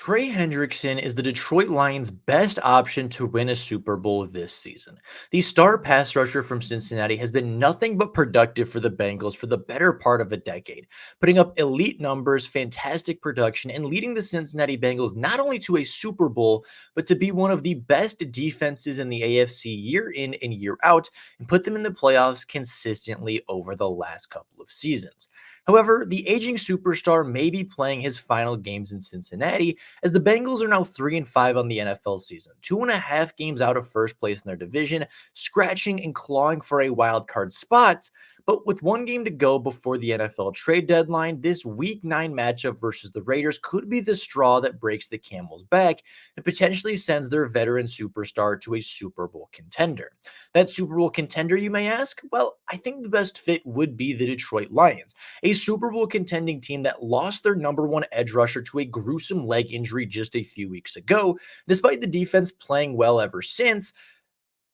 Trey Hendrickson is the Detroit Lions' best option to win a Super Bowl this season. The star pass rusher from Cincinnati has been nothing but productive for the Bengals for the better part of a decade, putting up elite numbers, fantastic production, and leading the Cincinnati Bengals not only to a Super Bowl, but to be one of the best defenses in the AFC year in and year out, and put them in the playoffs consistently over the last couple of seasons. However, the aging superstar may be playing his final games in Cincinnati, as the Bengals are now 3-5 on the NFL season, 2.5 games out of first place in their division, scratching and clawing for a wild card spot. But with one game to go before the NFL trade deadline, this Week 9 matchup versus the Raiders could be the straw that breaks the camel's back and potentially sends their veteran superstar to a Super Bowl contender. That Super Bowl contender, you may ask? Well, I think the best fit would be the Detroit Lions, a Super Bowl contending team that lost their number one edge rusher to a gruesome leg injury just a few weeks ago. Despite the defense playing well ever since,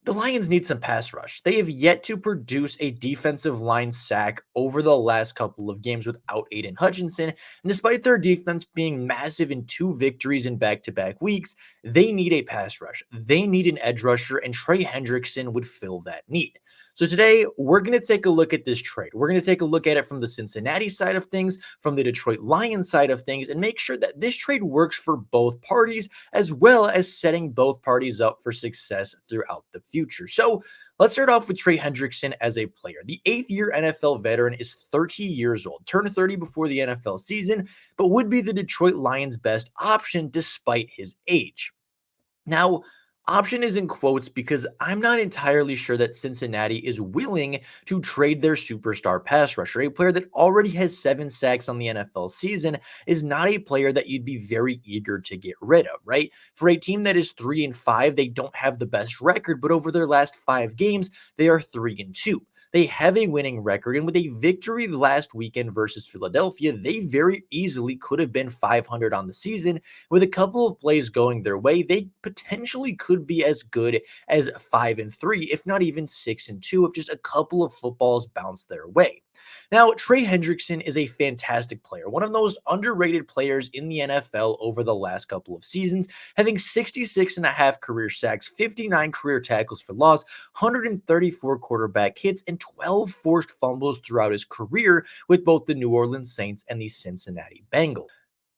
the Lions need some pass rush. They have yet to produce a defensive line sack over the last couple of games without Aiden Hutchinson. And despite their defense being massive in 2 victories in back-to-back weeks, they need a pass rush. They need an edge rusher, and Trey Hendrickson would fill that need. So today, we're going to take a look at this trade. We're going to take a look at it from the Cincinnati side of things, from the Detroit Lions side of things, and make sure that this trade works for both parties, as well as setting both parties up for success throughout the future. So let's start off with Trey Hendrickson as a player. The 8th-year NFL veteran is 30 years old, turned 30 before the NFL season, but would be the Detroit Lions' best option despite his age. Now, option is in quotes because I'm not entirely sure that Cincinnati is willing to trade their superstar pass rusher. A player that already has 7 sacks on the NFL season is not a player that you'd be very eager to get rid of, right? For a team that is 3-5, they don't have the best record, but over their last 5 games, they are 3-2. They have a winning record, and with a victory last weekend versus Philadelphia, they very easily could have been 500 on the season. With a couple of plays going their way, they potentially could be as good as 5-3, if not even 6-2, if just a couple of footballs bounce their way. Now, Trey Hendrickson is a fantastic player, one of the most underrated players in the NFL over the last couple of seasons, having 66.5 career sacks, 59 career tackles for loss, 134 quarterback hits, and 12 forced fumbles throughout his career with both the New Orleans Saints and the Cincinnati Bengals.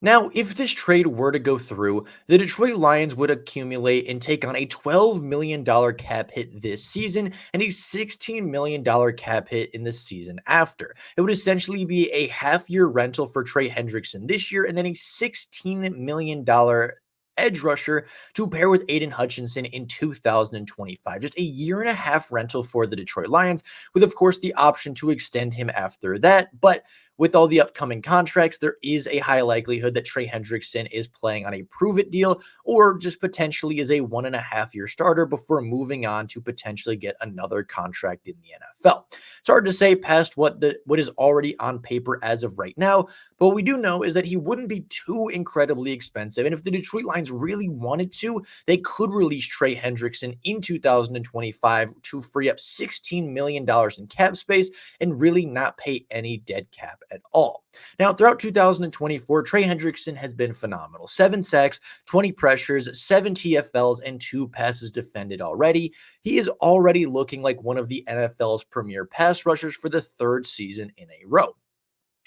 Now, if this trade were to go through, the Detroit Lions would accumulate and take on a $12 million cap hit this season and a $16 million cap hit in the season after. It would essentially be a half-year rental for Trey Hendrickson this year and then a $16 million edge rusher to pair with Aiden Hutchinson in 2025. Just a year and a half rental for the Detroit Lions, with, of course, the option to extend him after that. But with all the upcoming contracts, there is a high likelihood that Trey Hendrickson is playing on a prove-it deal or just potentially is a 1.5-year starter before moving on to potentially get another contract in the NFL. It's hard to say past what is already on paper as of right now, but what we do know is that he wouldn't be too incredibly expensive, and if the Detroit Lions really wanted to, they could release Trey Hendrickson in 2025 to free up $16 million in cap space and really not pay any dead cap at all. Now, throughout 2024, Trey Hendrickson has been phenomenal. 7 sacks, 20 pressures, 7 TFLs, and 2 passes defended already. He is already looking like one of the NFL's premier pass rushers for the 3rd season in a row.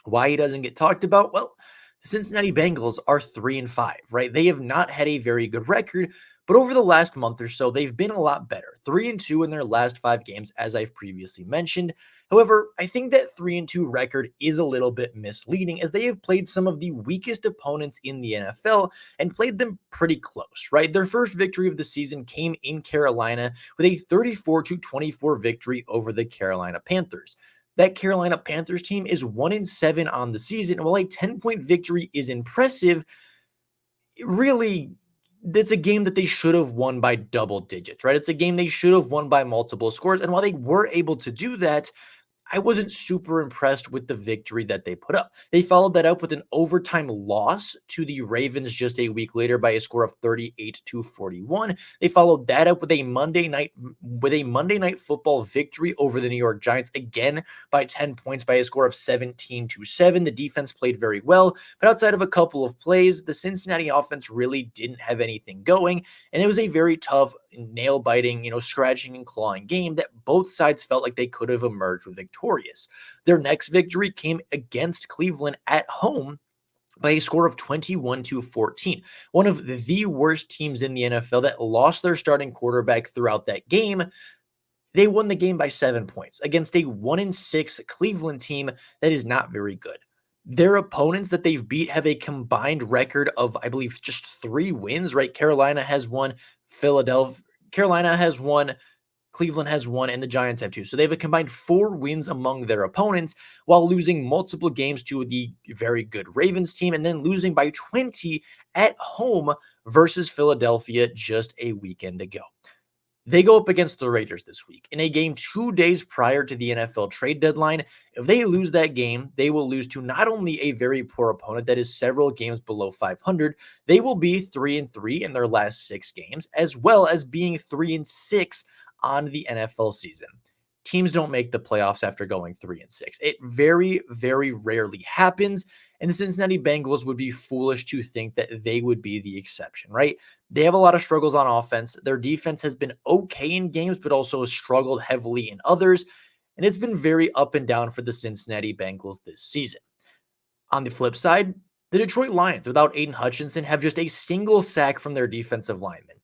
Why he doesn't get talked about? Well, the Cincinnati Bengals are 3-5, right? They have not had a very good record, but over the last month or so, they've been a lot better. 3-2 in their last 5 games, as I've previously mentioned. However, I think that 3-2 record is a little bit misleading, as they have played some of the weakest opponents in the NFL and played them pretty close, right? Their first victory of the season came in Carolina with a 34-24 victory over the Carolina Panthers. That Carolina Panthers team is 1-7 on the season. And while a 10-point victory is impressive, really, it's a game that they should have won by double digits, right? It's a game they should have won by multiple scores. And while they were able to do that, I wasn't super impressed with the victory that they put up. They followed that up with an overtime loss to the Ravens just a week later by a score of 38-41. They followed that up with a Monday night football victory over the New York Giants, again by 10 points by a score of 17-7. The defense played very well, but outside of a couple of plays, the Cincinnati offense really didn't have anything going, and it was a very tough, nail biting, scratching and clawing game that both sides felt like they could have emerged with victorious. Their next victory came against Cleveland at home by a score of 21-14. One of the worst teams in the NFL that lost their starting quarterback throughout that game. They won the game by 7 points against a 1-6 Cleveland team that is not very good. Their opponents that they've beat have a combined record of, I believe, just 3 wins, right? Carolina has one, Carolina has one, Cleveland has one, and the Giants have 2. So they have a combined 4 wins among their opponents while losing multiple games to the very good Ravens team and then losing by 20 at home versus Philadelphia just a weekend ago. They go up against the Raiders this week in a game 2 days prior to the NFL trade deadline. If they lose that game, they will lose to not only a very poor opponent that is several games below 500, they will be 3-3 in their last 6 games, as well as being 3-6 on the NFL season. Teams don't make the playoffs after going 3-6. It very, very rarely happens. And the Cincinnati Bengals would be foolish to think that they would be the exception, right? They have a lot of struggles on offense. Their defense has been okay in games, but also has struggled heavily in others. And it's been very up and down for the Cincinnati Bengals this season. On the flip side, the Detroit Lions, without Aiden Hutchinson, have just a single sack from their defensive linemen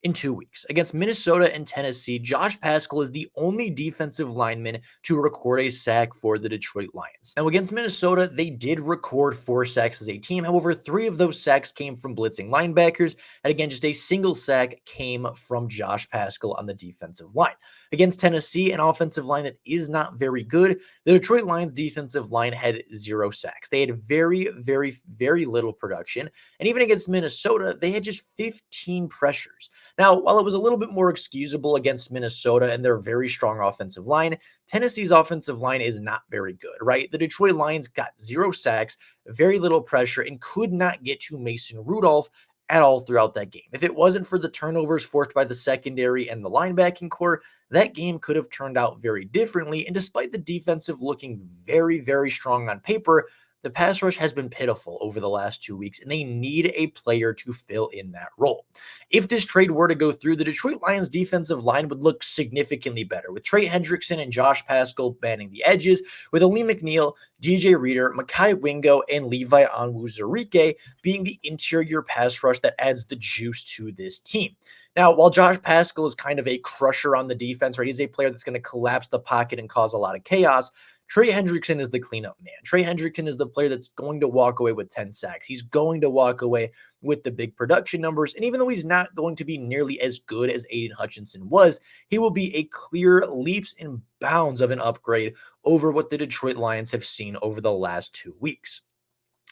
in 2 weeks. Against Minnesota and Tennessee, Josh Paschal is the only defensive lineman to record a sack for the Detroit Lions. Now, against Minnesota, they did record 4 sacks as a team. However, 3 of those sacks came from blitzing linebackers. And again, just a single sack came from Josh Paschal on the defensive line. Against Tennessee, an offensive line that is not very good, the Detroit Lions defensive line had 0 sacks. They had very, very, very little production. And even against Minnesota, they had just 15 pressures. Now, while it was a little bit more excusable against Minnesota and their very strong offensive line, Tennessee's offensive line is not very good, right? The Detroit Lions got 0 sacks, very little pressure, and could not get to Mason Rudolph at all throughout that game. If it wasn't for the turnovers forced by the secondary and the linebacking core, that game could have turned out very differently. And despite the defensive looking very, very strong on paper, the pass rush has been pitiful over the last 2 weeks, and they need a player to fill in that role. If this trade were to go through, the Detroit Lions defensive line would look significantly better, with Trey Hendrickson and Josh Paschal banning the edges, with Ali McNeil, DJ Reader, Mekhi Wingo, and Levi Onwuzurike being the interior pass rush that adds the juice to this team. Now, while Josh Paschal is kind of a crusher on the defense, right, he's a player that's going to collapse the pocket and cause a lot of chaos, Trey Hendrickson is the cleanup man. Trey Hendrickson is the player that's going to walk away with 10 sacks. He's going to walk away with the big production numbers. And even though he's not going to be nearly as good as Aiden Hutchinson was, he will be a clear leaps and bounds of an upgrade over what the Detroit Lions have seen over the last 2 weeks.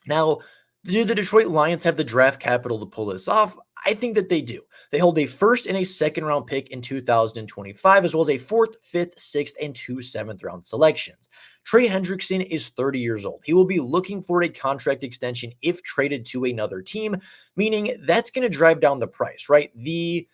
Now, do the Detroit Lions have the draft capital to pull this off? I think that they do. They hold a 1st and a 2nd round pick in 2025, as well as a 4th, 5th, 6th, and 2 7th round selections. Trey Hendrickson is 30 years old. He will be looking for a contract extension if traded to another team, meaning that's going to drive down the price, right? The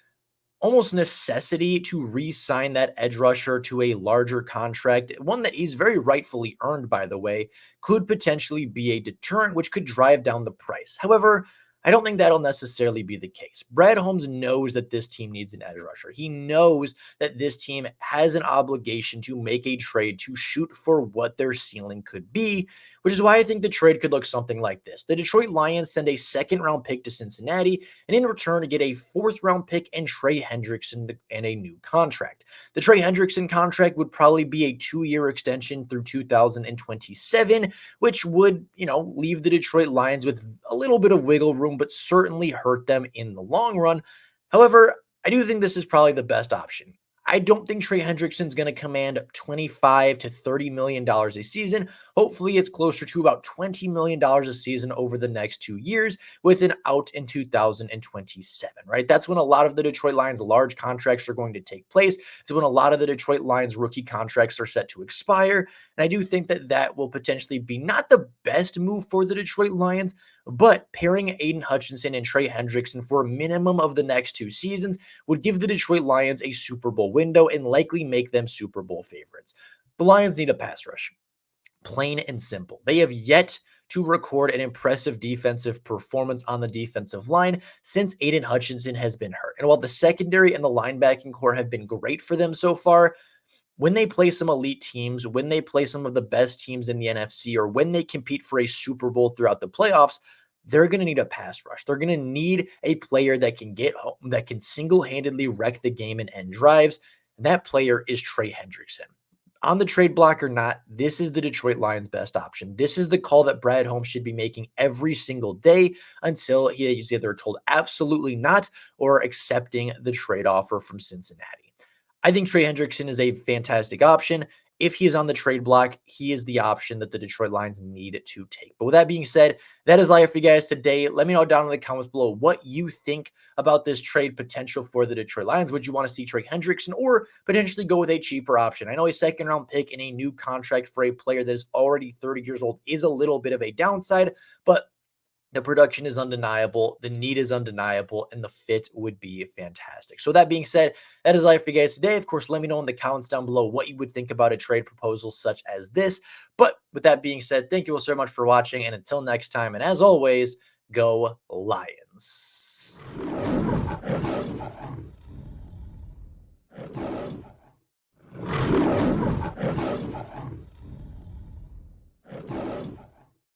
almost necessity to re-sign that edge rusher to a larger contract, one that he's very rightfully earned, by the way, could potentially be a deterrent, which could drive down the price. However, I don't think that'll necessarily be the case. Brad Holmes knows that this team needs an edge rusher. He knows that this team has an obligation to make a trade to shoot for what their ceiling could be, which is why I think the trade could look something like this. The Detroit Lions send a 2nd round pick to Cincinnati, and in return to get a 4th round pick and Trey Hendrickson and a new contract. The Trey Hendrickson contract would probably be a 2-year extension through 2027, which would, leave the Detroit Lions with a little bit of wiggle room, but certainly hurt them in the long run. However, I do think this is probably the best option. I don't think Trey Hendrickson's going to command $25 to $30 million a season. Hopefully, it's closer to about $20 million a season over the next 2 years, with an out in 2027, right? That's when a lot of the Detroit Lions' large contracts are going to take place. It's when a lot of the Detroit Lions' rookie contracts are set to expire. And I do think that that will potentially be not the best move for the Detroit Lions, but pairing Aiden Hutchinson and Trey Hendrickson for a minimum of the next 2 seasons would give the Detroit Lions a Super Bowl window and likely make them Super Bowl favorites. The Lions need a pass rush, plain and simple. They have yet to record an impressive defensive performance on the defensive line since Aiden Hutchinson has been hurt. And while the secondary and the linebacking core have been great for them so far, when they play some elite teams, when they play some of the best teams in the NFC, or when they compete for a Super Bowl throughout the playoffs, they're going to need a pass rush. They're going to need a player that can get home, that can single-handedly wreck the game and end drives. And that player is Trey Hendrickson. On the trade block or not, this is the Detroit Lions' best option. This is the call that Brad Holmes should be making every single day until he is either told absolutely not or accepting the trade offer from Cincinnati. I think Trey Hendrickson is a fantastic option. If he is on the trade block, he is the option that the Detroit Lions need to take. But with that being said, that is live for you guys today. Let me know down in the comments below what you think about this trade potential for the Detroit Lions. Would you want to see Trey Hendrickson or potentially go with a cheaper option? I know a second-round pick and a new contract for a player that is already 30 years old is a little bit of a downside, but the production is undeniable, the need is undeniable, and the fit would be fantastic. So that being said, that is life for you guys today. Of course, let me know in the comments down below what you would think about a trade proposal such as this. But with that being said, thank you all so much for watching, and until next time, and as always, go Lions.